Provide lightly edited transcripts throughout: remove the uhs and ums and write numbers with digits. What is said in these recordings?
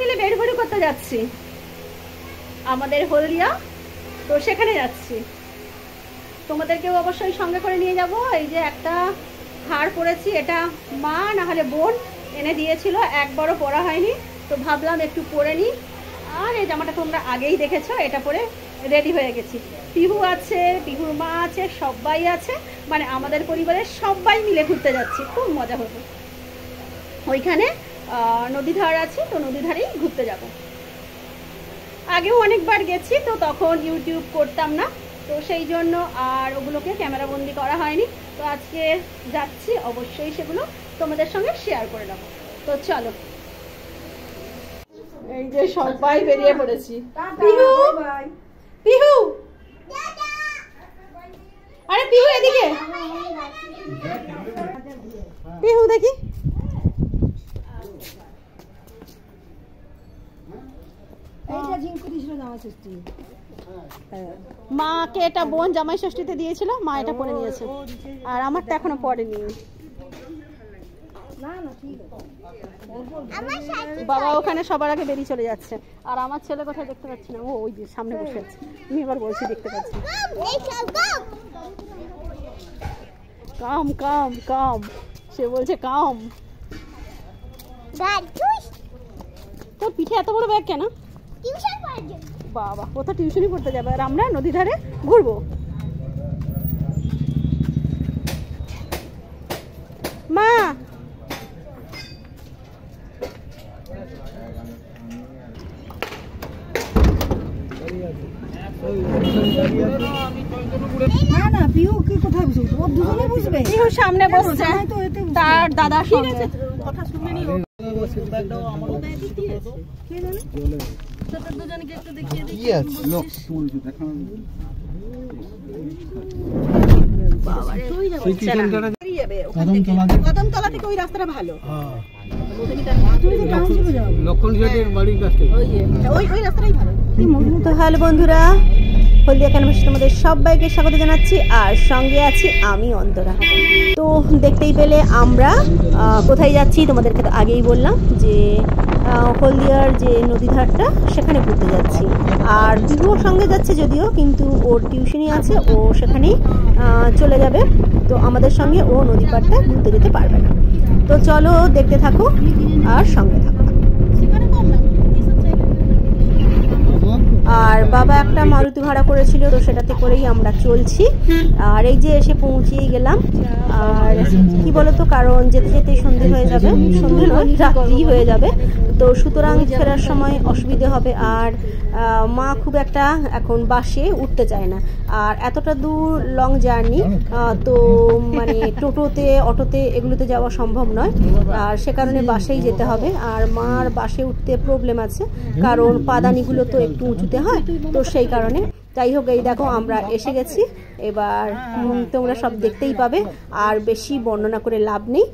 মিলে বেড়ঘড়ি করতে যাচ্ছি আমাদের হলদিয়া, তো সেখানে যাচ্ছি। তোমাদেরকেও অবশ্যই সঙ্গে করে নিয়ে যাব। এই যে একটা হার পরেছি, এটা মা না হলে বোন এনে দিয়েছিল, একবারও পরা হয়নি, তো ভাবলাম একটু পরে নিই। আর এই জামাটা তোমরা আগেই দেখেছো, এটা পরে রেডি হয়ে গেছি। পিহু আছে, পিহুর মা আছে, সবাই আছে, মানে আমাদের পরিবারের সবাই মিলে ঘুরতে যাচ্ছি, খুব মজা হবে। ওইখানে নদীধার আছে, তো নদীধারেই ঘুরতে যাব। আগেও অনেকবার গেছি, তো তখন ইউটিউব করতাম না, তো সেই জন্য আর ওগুলোকে ক্যামেরাবন্দি করা হয়নি। তো আজকে যাচ্ছি, অবশ্যই সেগুলো তোমাদের সঙ্গে শেয়ার করে নেবো। তো চলো, এই যে সবাই বেরিয়ে পড়েছি। পিহু, পিহু, আরে পিহু এদিকে, পিহু দেখি। মাকে এটা বোন জামাই ষষ্ঠীতে দিয়েছিল, মা এটা পরে নিয়েছে, আর আমারটা এখনো পরেনি। বাবা ওখানে সবার আগে বেরিয়ে চলে যাচ্ছে, আর আমার ছেলে কোথায় দেখতে পাচ্ছি না, ও ওই যে সামনে বসে আছে। আমি এবার বলছি দেখতে পাচ্ছি। কাম কাম কাম, সে বলছে কাম। তোর পিঠে এত বড় ব্যাগ কেন? বাবা, ও তো টিউশনই পড়তে যাবে, আর আমরা নদী ধারে ঘুরবো। মা, পিহু সামনে বসছে তার দাদার সঙ্গে। কদমতলা থেকে ওই রাস্তাটা ভালো, তো হ্যালো বন্ধুরা, হলদিয়া ক্যানভাসে তোমাদের সবাইকে স্বাগত জানাচ্ছি, আর সঙ্গে আছি আমি অন্তরা। তো দেখতেই পেলে আমরা কোথায় যাচ্ছি, তোমাদেরকে তো আগেই বললাম যে হলদিয়ার যে নদীধারটা সেখানে ঘুরতে যাচ্ছি। আর পিহুর সঙ্গে যাচ্ছে যদিও, কিন্তু ওর টিউশনি আছে, ও সেখানেই চলে যাবে, তো আমাদের সঙ্গে ও নদী পাড়টা ঘুরতে যেতে পারবে না। তো চলো দেখতে থাকো আর সঙ্গে থাকো। আর বাবা একটা মারুতি ভাড়া করেছিল, তো সেটাতে করেই আমরা চলছি। আর এই যে এসে পৌঁছেই গেলাম। আর কি বলতো, কারণ যেতে যেতে সন্ধে হয়ে যাবে, সন্ধে নয় রাত্রি হয়ে যাবে, তো সুতরাং ফেরার সময় অসুবিধে হবে। আর মা খুব একটা এখন বাসে উঠতে চায় না, আর এতটা দূর লং জার্নি, তো মানে টোটোতে অটোতে এগুলোতে যাওয়া সম্ভব নয়, আর সে কারণে বাসেই যেতে হবে। আর মার বাসে উঠতে প্রবলেম আছে, কারণ পাদানিগুলো তো একটু উঁচুতে হয়, তো সেই কারণে। যাই হোক, এই দেখো আমরা এসে গেছি, এবার তোমরা সব দেখতেই পাবে, আর বেশি বর্ণনা করে লাভ নেই,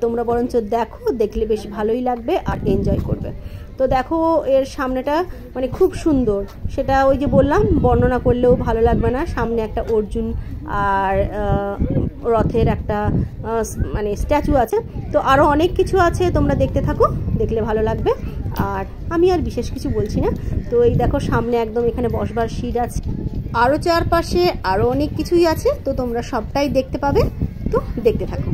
তোমরা বরঞ্চ দেখো, দেখলে বেশ ভালোই লাগবে আর এনজয় করবে। তো দেখো এর সামনেটা মানে খুব সুন্দর, সেটা ওই যে বললাম বর্ণনা করলেও ভালো লাগবে না। সামনে একটা অর্জুন আর রথের একটা মানে স্ট্যাচু আছে, তো আরও অনেক কিছু আছে, তোমরা দেখতে থাকো, দেখলে ভালো লাগবে। আর আমি আর বিশেষ কিছু বলছি না। তো এই দেখো সামনে একদম এখানে বসবার সিট আছে, আরও চারপাশে আরও অনেক কিছুই আছে, তো তোমরা সবটাই দেখতে পাবে, তো দেখতে থাকো।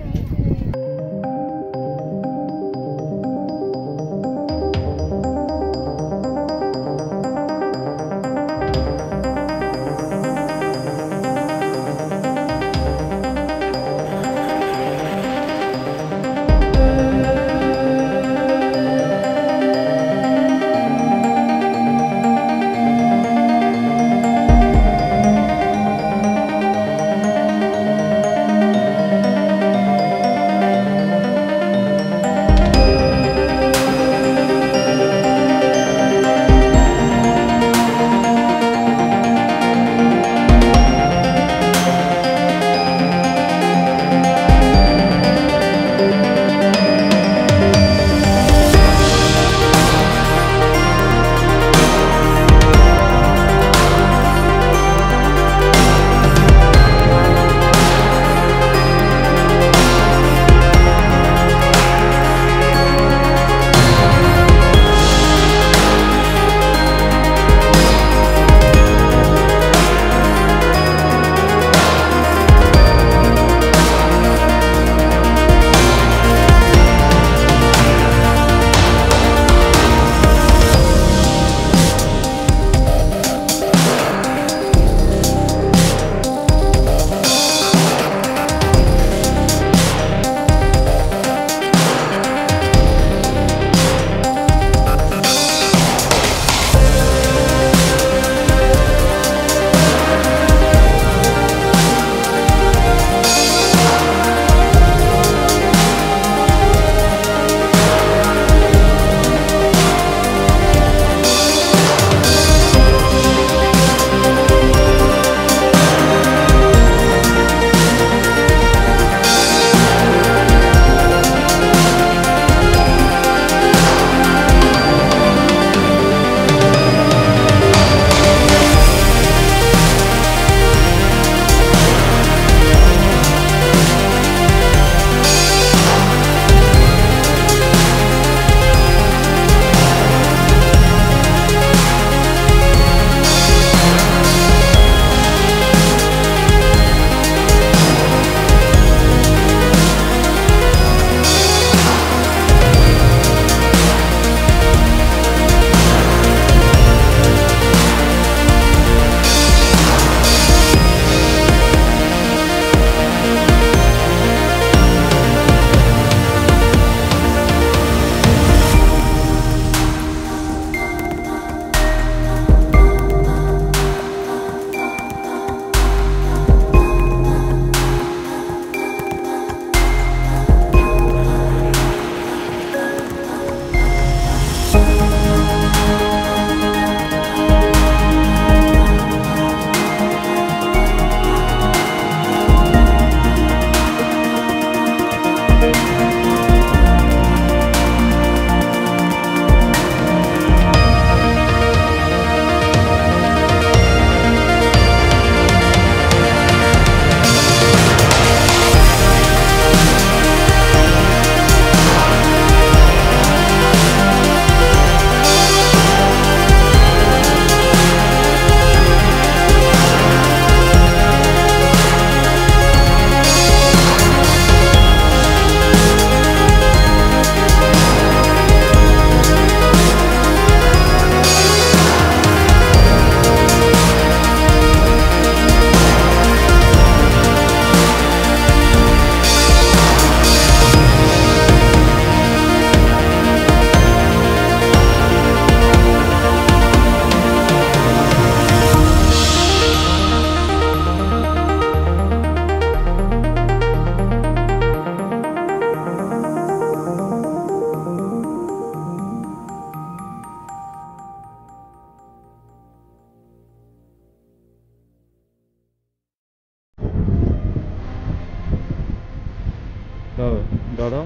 দাদা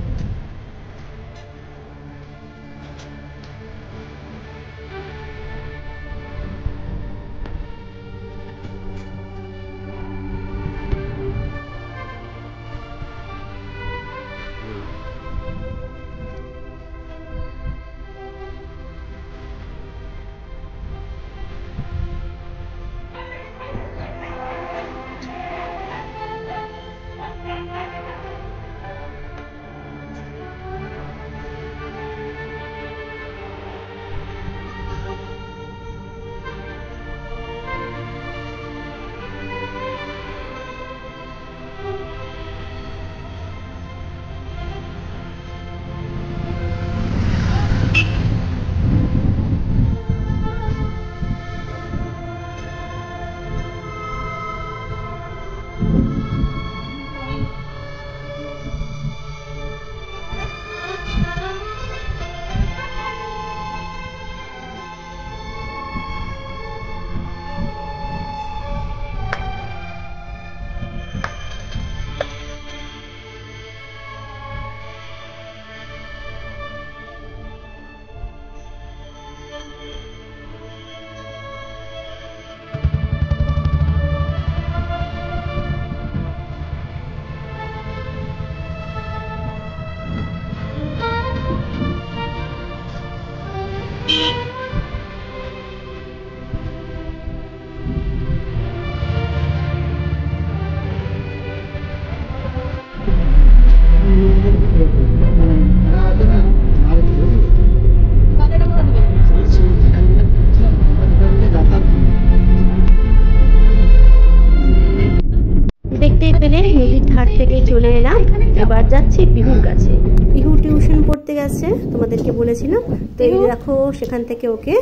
চলে এলাম, এবার যাচ্ছি পিহুর কাছে। পিহু টিউশন পড়তে গেছে, তোমাদেরকে বলেছিলাম। তো এই দেখো সেখান থেকে ওকে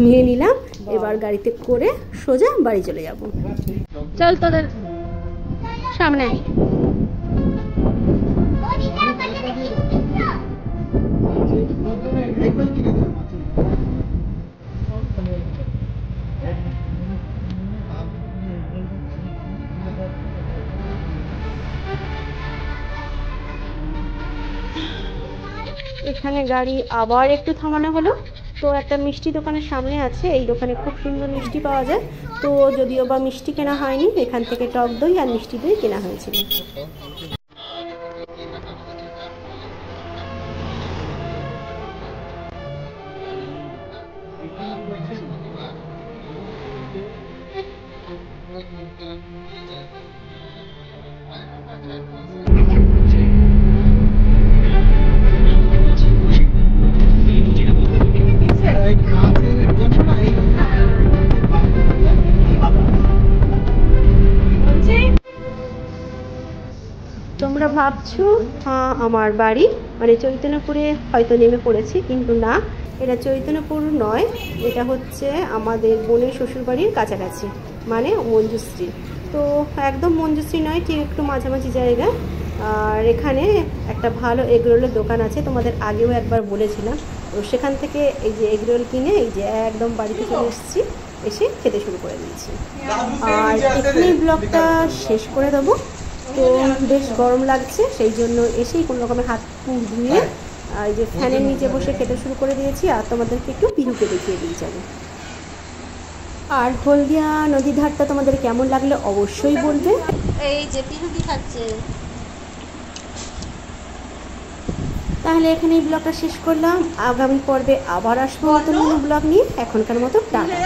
নিয়ে নিলাম, এবার গাড়িতে করে সোজা বাড়ি চলে যাব। চল তোদের সামনে। এখানে গাড়ি আবার একটু থামানো হলো। তো একটা মিষ্টি দোকানের সামনে আছে, এই দোকানে খুব সুন্দর মিষ্টি পাওয়া যায়। তো যদিও বা মিষ্টি কেনা হয়নি, এখান থেকে টক দই আর মিষ্টি দই কেনা হয়েছিল। তোমরা ভাবছো আমার বাড়ি মানে চৈতন্যপুরে হয়তো নেমে পড়েছি, কিন্তু না, এটা চৈতন্যপুর নয়, এটা হচ্ছে আমাদের বোনের শ্বশুরবাড়ির কাছাকাছি, মানে মঞ্জুশ্রী। তো একদম মঞ্জুশ্রী নয়, ঠিক একটু মাঝামাঝি জায়গায়। আর এখানে একটা ভালো এগরোলের দোকান আছে, তোমাদের আগেও একবার বলেছিলাম। তো সেখান থেকে এই যে এগরোল কিনে এই যে একদম বাড়িতে চলে এসেছি, এসে খেতে শুরু করে দিয়েছি। আর এখানেই ব্লগটা শেষ করে দেবো। তো বেশ গরম লাগছে, সেই জন্য এসেই কোনো রকমের হাত মুখ ধুয়ে এই যে ফ্যানের নিচে বসে খেতে শুরু করে দিয়েছি। আর তোমাদেরকে একটু পিহুকে দেখিয়ে দিয়ে যাবো। আর হলদিয়া নদীর ধারটা তোমাদের কেমন লাগলো অবশ্যই বলবে। এই যে পিহু কি খাচ্ছে। তাহলে এখানে এই ব্লগটা শেষ করলাম, আগামী পর্বে আবার আসবো নতুন ব্লগ নিয়ে। এখনকার মতো টাটা।